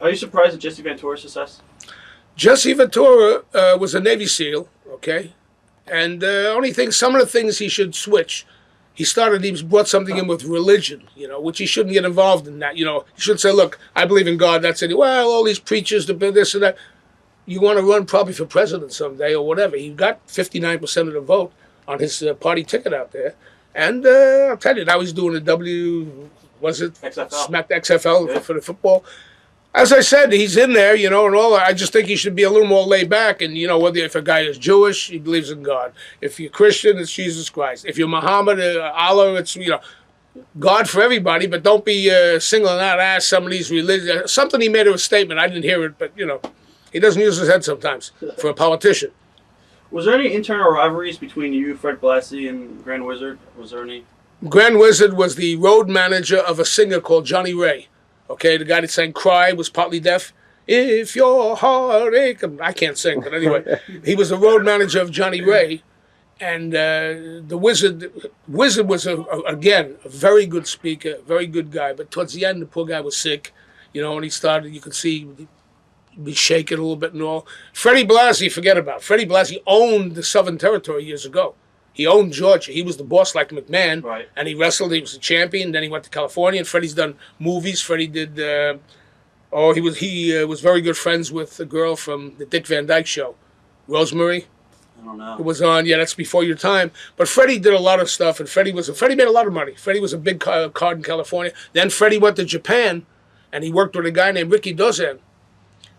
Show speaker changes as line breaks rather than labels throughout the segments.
Are you surprised at Jesse Ventura's success?
Jesse Ventura was a Navy SEAL, okay? And some of the things he should switch. He brought something in with religion, which he shouldn't get involved in that. He should say, look, I believe in God. That's it. Well, all these preachers, this and that. You want to run probably for president someday or whatever. He got 59% of the vote on his party ticket out there. And I'll tell you, now he's doing
XFL.
Smack XFL for the football. As I said, he's in there, and all. I just think he should be a little more laid back. And, whether if a guy is Jewish, he believes in God. If you're Christian, it's Jesus Christ. If you're Muhammad, Allah, it's, God for everybody. But don't be singling out some of these religions. Something he made a statement. I didn't hear it, but, he doesn't use his head sometimes for a politician.
Was there any internal rivalries between you, Fred Blassie, and Grand Wizard? Was there any?
Grand Wizard was the road manager of a singer called Johnny Ray. Okay, the guy that sang "Cry" was partly deaf. If your heart ache, I can't sing, but anyway, he was the road manager of Johnny Ray, and the Wizard was again a very good speaker, very good guy. But towards the end, the poor guy was sick, and he started. You could see he'd be shaking a little bit and all. Freddie Blassie, forget about it. Freddie Blassie owned the Southern Territory years ago. He owned Georgia. He was the boss like McMahon,
right.
And he wrestled. He was a champion. Then he went to California. And Freddie's done movies. Freddie did. He was very good friends with the girl from the Dick Van Dyke Show, Rosemary.
I don't know.
It was on. Yeah, that's before your time. But Freddie did a lot of stuff, and Freddie made a lot of money. Freddie was a big card in California. Then Freddie went to Japan, and he worked with a guy named Ricky Dozan.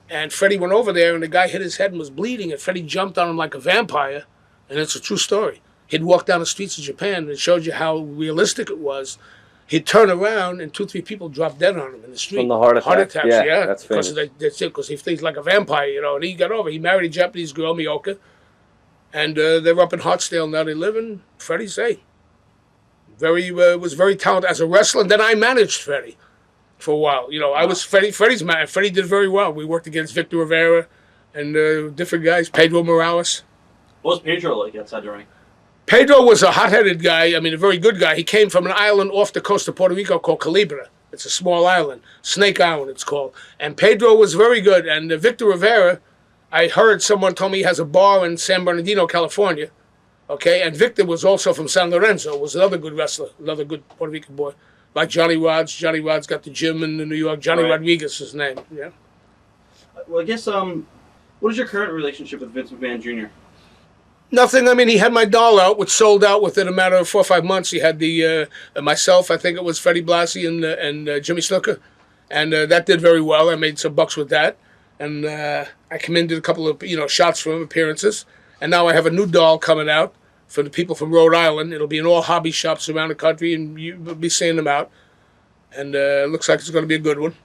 And Freddie went over there, and the guy hit his head and was bleeding, and Freddie jumped on him like a vampire, and it's a true story. He'd walk down the streets of Japan, and it showed you how realistic it was. He'd turn around, and 2-3 people dropped dead on him in the street.
From the heart attacks,
yeah.
That's famous.
Because he's like a vampire, and he got over. He married a Japanese girl, Miyoka, and they're up in Hartsdale now. They live in Freddie's, was very talented as a wrestler. And then I managed Freddie for a while. I was Freddie's man. Freddie did very well. We worked against Victor Rivera and different guys, Pedro Morales.
What was Pedro like outside the ring?
Pedro was a hot-headed guy, a very good guy. He came from an island off the coast of Puerto Rico called Calibra. It's a small island. Snake Island, it's called. And Pedro was very good. And Victor Rivera, I heard someone told me he has a bar in San Bernardino, California. Okay, and Victor was also from San Lorenzo, was another good wrestler, another good Puerto Rican boy. Like Johnny Rods. Johnny Rods got the gym in New York. Johnny Rodriguez is his name, yeah.
Well, I guess, what is your current relationship with Vince McMahon Jr.?
Nothing. He had my doll out, which sold out within a matter of 4 or 5 months. He had the myself, I think it was Freddie Blassie and Jimmy Snuka, and that did very well. I made some bucks with that, and I commended a couple of shots from appearances, and now I have a new doll coming out for the people from Rhode Island. It'll be in all hobby shops around the country, and you'll be seeing them out, and it looks like it's going to be a good one.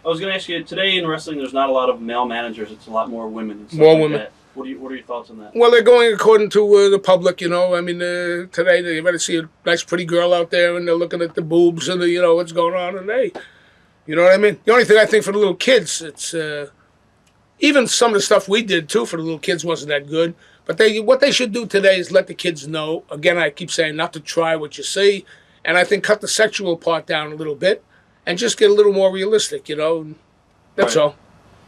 I was going to ask you, today in wrestling, there's not a lot of male managers. It's a lot more women. And
more women.
That. What are your thoughts on that?
Well, they're going according to the public, today they better see a nice, pretty girl out there, and they're looking at the boobs and what's going on, and you know what I mean? The only thing I think for the little kids, it's even some of the stuff we did too for the little kids wasn't that good. But what they should do today is let the kids know. Again, I keep saying not to try what you see, and I think cut the sexual part down a little bit, and just get a little more realistic. That's all.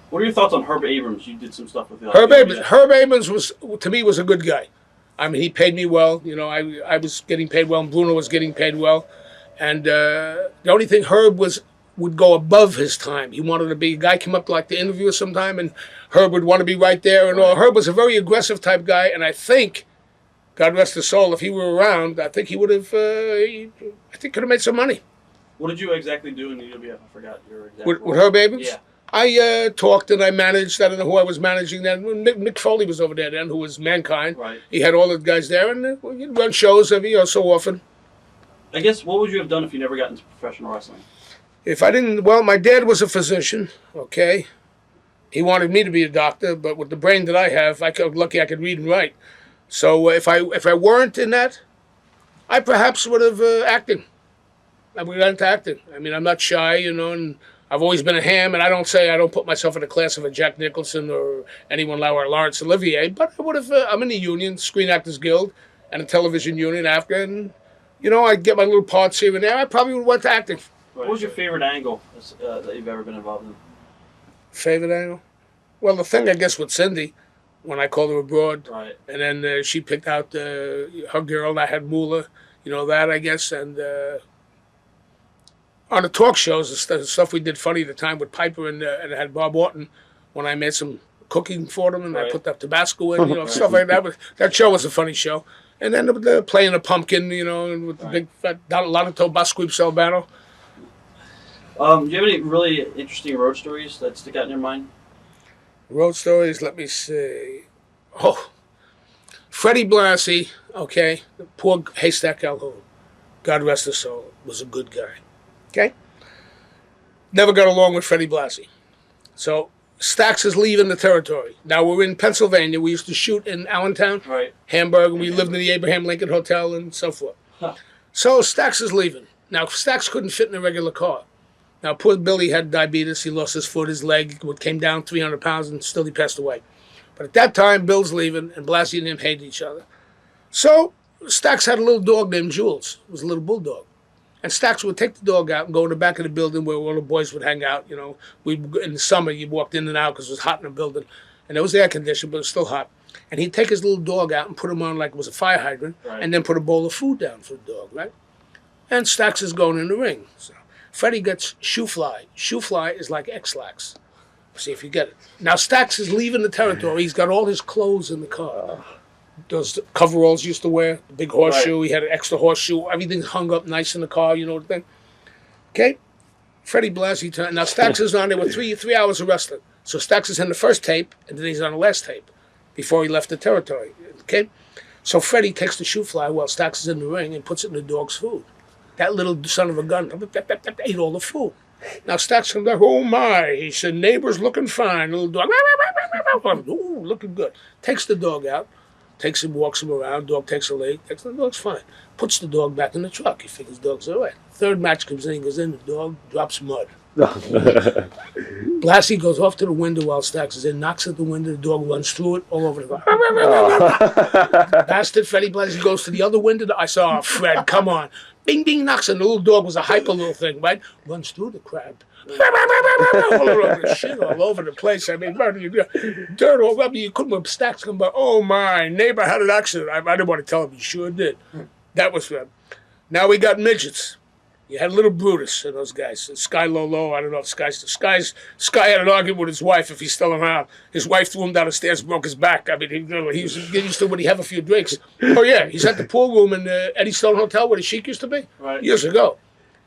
What are your thoughts on Herb Abrams? You did some stuff with him.
Herb Abrams was a good guy. He paid me well. I was getting paid well, and Bruno was getting paid well. And the only thing Herb would go above his time. He wanted to be a guy came up like to interview us sometime, and Herb would want to be right there and all. Herb was a very aggressive type guy, and I think, God rest his soul, if he were around, I think he would have. Could have made some money.
What did you exactly do in the UWF? I forgot your exact
with Herb Abrams.
Yeah.
I talked and I managed. I don't know who I was managing then. Mick Foley was over there then, who was Mankind.
Right.
He had all the guys there, and you'd run shows every so often.
I guess, what would you have done if you never got into professional wrestling?
If I didn't, my dad was a physician, okay? He wanted me to be a doctor, but with the brain that I have, lucky I could read and write. So if I weren't in that, I perhaps would have acting. I would have got into acting. I'm not shy, and I've always been a ham, and I don't put myself in the class of a Jack Nicholson or anyone like Laurence Olivier, but I would have, I'm in the union, Screen Actors Guild, and a television union after, and, I'd get my little parts here and there. I probably would have went to acting.
What was your favorite angle that you've ever been involved in?
Favorite angle? Well, the thing, I guess, with Cindy, when I called her abroad,
Right.
and then she picked out her girl, and I had Moolah, that, I guess, and on the talk shows, the stuff we did funny at the time with Piper and I had Bob Orton, when I made some cooking for them, and I put that Tabasco in, stuff like that. That show was a funny show. And then the playing the pumpkin, and with the big fat, a lot of Tabasco Albano.
Do you have any really interesting road stories that stick out in your mind?
Road stories, let me see. Oh, Freddie Blassie, okay, the poor Haystack Calhoun, God rest his soul, was a good guy, okay? Never got along with Freddie Blassie. So Stax is leaving the territory. Now we're in Pennsylvania. We used to shoot in Allentown, Hamburg, and we lived in the Abraham Lincoln Hotel and so forth. So Stax is leaving. Now Stax couldn't fit in a regular car. Now, poor Billy had diabetes. He lost his foot, his leg, came down 300 pounds, and still he passed away. But at that time, Bill's leaving, and Blassie and him hated each other. So Stax had a little dog named Jules. It was a little bulldog. And Stax would take the dog out and go in the back of the building where all the boys would hang out. In the summer, you walked in and out because it was hot in the building. And it was air conditioned, but it was still hot. And he'd take his little dog out and put him on like it was a fire hydrant, and then put a bowl of food down for the dog, right? And Stax is going in the ring. So Freddie gets shoe fly. Shoe fly is like X-Lax. See if you get it. Now Stax is leaving the territory. He's got all his clothes in the car. Those coveralls he used to wear, the big horseshoe. He had an extra horseshoe. Everything hung up nice in the car, the thing. Okay? Freddie Blassie turned. Now Stax is on there with 3 hours of wrestling. So Stax is in the first tape, and then he's on the last tape before he left the territory. Okay? So Freddie takes the shoe fly while Stax is in the ring and puts it in the dog's food. That little son of a gun ate all the food. Now Stax comes back, oh my, he said, neighbor's looking fine. Little dog, ooh, looking good. Takes the dog out, takes him, walks him around, dog takes a leg, the dog's fine. Puts the dog back in the truck. He figures the dog's all right. Third match comes in, he goes in, the dog drops mud. Blassie goes off to the window while Stax is in, knocks at the window, the dog runs through it, all over the car. Bastard Freddie Blassie goes to the other window. I saw, Fred, come on. Bing, bing, knocks, and the little dog was a hyper little thing, right? Runs through the crowd. Shit all over the place. I mean, dirt all over. You couldn't have Stax come by. Oh, my, neighbor had an accident. I didn't want to tell him. He sure did. That was Fred. Now we got midgets. You had little Brutus and those guys. Sky Lolo, I don't know if Sky had an argument with his wife if he's still around. His wife threw him down the stairs, broke his back. I mean, he was used to when he have a few drinks. Oh, yeah, he's at the pool room in the Eddie Stone Hotel where the Sheik used to be years ago.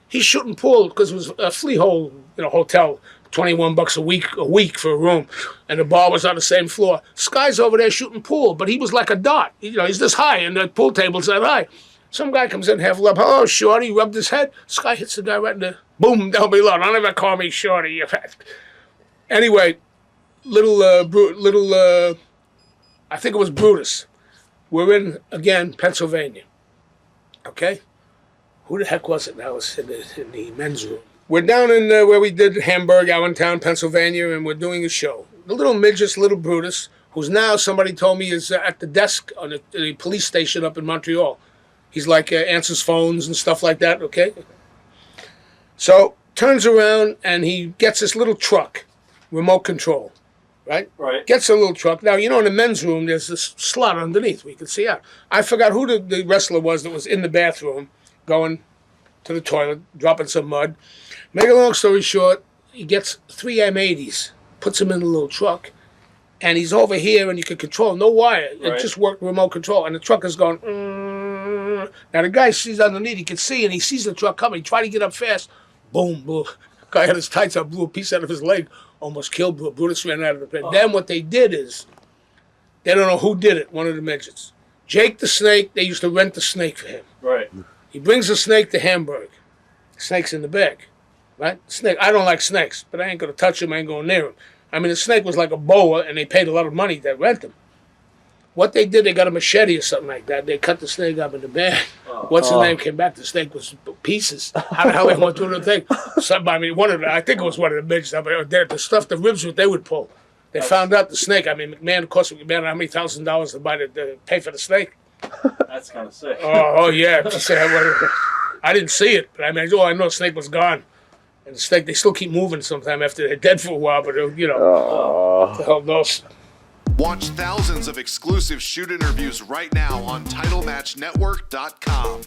He's shooting pool because it was a freehold hotel, $21 a week for a room, and the bar was on the same floor. Sky's over there shooting pool, but he was like a dot. He's this high, and the pool table's that high. Some guy comes in half up. Hello, Shorty. Rubbed his head. Sky hits the guy right in the boom down below. Don't ever call me Shorty. Anyway, I think it was Brutus. We're in again Pennsylvania. Okay, who the heck was it? Now it's in the men's room. We're down in where we did Hamburg, Allentown, Pennsylvania, and we're doing a show. The little midget, little Brutus, who's now somebody told me is at the desk on the police station up in Montreal. He's like answers phones and stuff like that, okay? So turns around and he gets this little truck, remote control, right?
Right.
Gets a little truck. Now, in the men's room, there's this slot underneath where you can see out. I forgot who the wrestler was that was in the bathroom going to the toilet, dropping some mud. Make a long story short, he gets 3 M80s, puts them in the little truck, and he's over here and you can control, no wire. It just worked remote control, and the truck is going, Now the guy sees underneath, he can see, and he sees the truck coming. He tried to get up fast. Boom, blew. Guy had his tights up, blew a piece out of his leg, almost killed Brutus, ran out of the pit. Then what they did is, they don't know who did it, one of the midgets. Jake the Snake, they used to rent the snake for him.
Right.
He brings the snake to Hamburg. Snake's in the bag, right? Snake. I don't like snakes, but I ain't going to touch him, I ain't going near him. I mean, the snake was like a boa, and they paid a lot of money to rent him. What they did, they got a machete or something like that. They cut the snake up in the bag. What's the name? Came back, the snake was pieces. How the hell they went through the thing? I think it was one of the midgets. The stuff, the ribs, what they would pull. They found out the snake. I mean, McMahon cost McMahon how many $1,000s to buy to pay for the snake?
That's kind of sick.
Oh yeah. I didn't see it, but I know the snake was gone. And it's like they still keep moving sometime after they're dead for a while, but you know,
Oh.
the hell knows.
Watch thousands of exclusive shoot interviews right now on TitleMatchNetwork.com.